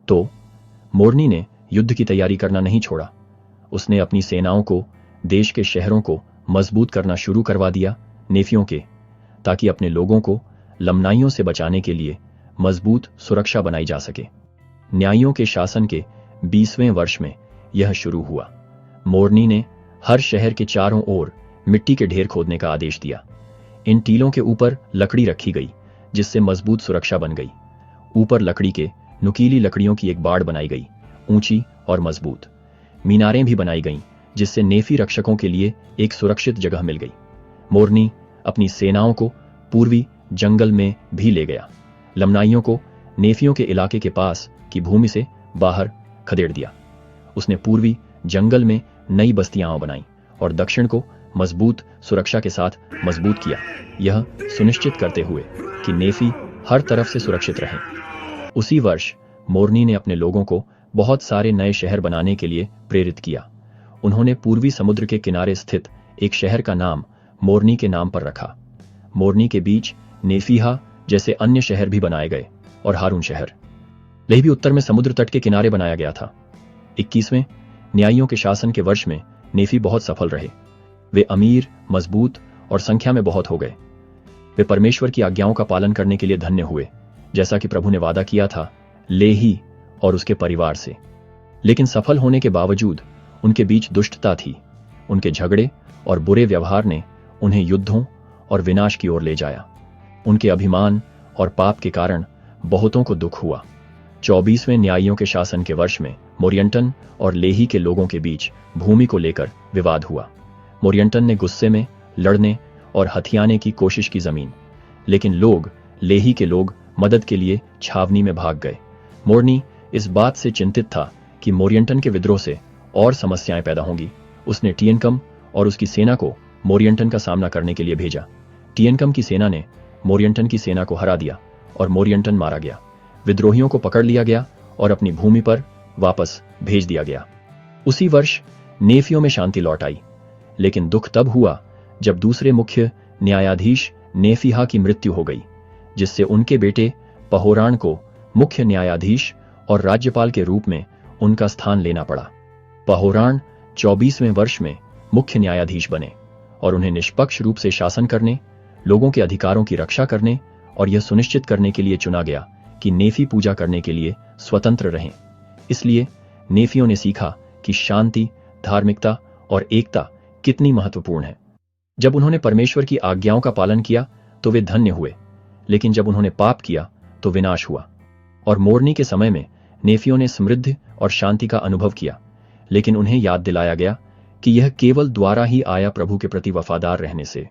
तो मोरनी ने युद्ध की तैयारी करना नहीं छोड़ा। उसने अपनी सेनाओं को देश के शहरों को मजबूत करना शुरू करवा दिया नेफियों के, ताकि अपने लोगों को लमनाइयों से बचाने के लिए मजबूत सुरक्षा बनाई जा सके। न्यायियों के शासन के 20वें वर्ष में यह शुरू हुआ। मोरनी ने हर शहर के चारों ओर मिट्टी के ढेर खोदने का आदेश दिया। इन टीलों के ऊपर लकड़ी रखी गई, जिससे मजबूत सुरक्षा बन गई। ऊपर लकड़ी के नुकीली लकड़ियों की एक बाड़ बनाई गई, ऊंची और मजबूत। मीनारें भी बनाई गईं, जिससे नेफी रक्षकों के लिए एक सुरक्षित जगह मिल गई। मोरनी अपनी सेनाओं को पूर्वी जंगल में भी ले गया। लमनाइयों को नेफियों के इलाके के पास की भूमि से बाहर खदेड़ दिया। उसने पूर्वी जंगल में नई बस्तियां बनाई और दक्षिण को मजबूत सुरक्षा के साथ मजबूत किया, यह सुनिश्चित करते हुए कि नेफी हर तरफ से सुरक्षित रहें। उसी वर्ष मोरनी ने अपने लोगों को बहुत सारे नए शहर बनाने के लिए प्रेरित किया। उन्होंने पूर्वी समुद्र के किनारे स्थित एक शहर का नाम मोरनी के नाम पर रखा। मोरनी के बीच नेफीहा जैसे अन्य शहर भी बनाए गए और हारून शहर लेह भी उत्तर में समुद्र तट के किनारे बनाया गया था। 21वें न्यायियों के शासन के वर्ष में नेफी बहुत सफल रहे। वे अमीर, मजबूत और संख्या में बहुत हो गए। वे परमेश्वर की आज्ञाओं का पालन करने के लिए धन्य हुए, जैसा कि प्रभु ने वादा किया था लेही और उसके परिवार से। लेकिन सफल होने के बावजूद उनके बीच दुष्टता थी। उनके झगड़े और बुरे व्यवहार ने उन्हें युद्धों और विनाश की ओर ले जाया। उनके अभिमान और पाप के कारण बहुतों को दुख हुआ। 24वें न्यायियों के शासन के वर्ष में मोरियंटन और लेही के लोगों के बीच भूमि को लेकर विवाद हुआ। मोरियंटन ने गुस्से में लड़ने और हथियाने की कोशिश की जमीन, लेकिन लेही के लोग मदद के लिए छावनी में भाग गए। मोरनी इस बात से चिंतित था कि मोरियंटन के विद्रोह से और समस्याएं पैदा होंगी। उसने टियनकम और उसकी सेना को मोरियंटन का सामना करने के लिए भेजा। टियनकम की सेना ने मोरियंटन की सेना को हरा दिया और मोरियंटन मारा गया। विद्रोहियों को पकड़ लिया गया और अपनी भूमि पर वापस भेज दिया गया। उसी वर्ष नेफियों में शांति लौट आई, लेकिन दुख तब हुआ जब दूसरे मुख्य न्यायाधीश नेफीहा की मृत्यु हो गई, जिससे उनके बेटे पहोरान को मुख्य न्यायाधीश और राज्यपाल के रूप में उनका स्थान लेना पड़ा। पहोरान 24वें वर्ष में मुख्य न्यायाधीश बने और उन्हें निष्पक्ष रूप से शासन करने, लोगों के अधिकारों की रक्षा करने और यह सुनिश्चित करने के लिए चुना गया कि नेफी पूजा करने के लिए स्वतंत्र रहें। इसलिए नेफियों ने सीखा कि शांति, धार्मिकता और एकता कितनी महत्वपूर्ण है। जब उन्होंने परमेश्वर की आज्ञाओं का पालन किया तो वे धन्य हुए, लेकिन जब उन्होंने पाप किया तो विनाश हुआ। और मोरनी के समय में नेफियों ने समृद्धि और शांति का अनुभव किया, लेकिन उन्हें याद दिलाया गया कि यह केवल द्वारा ही आया प्रभु के प्रति वफादार रहने से।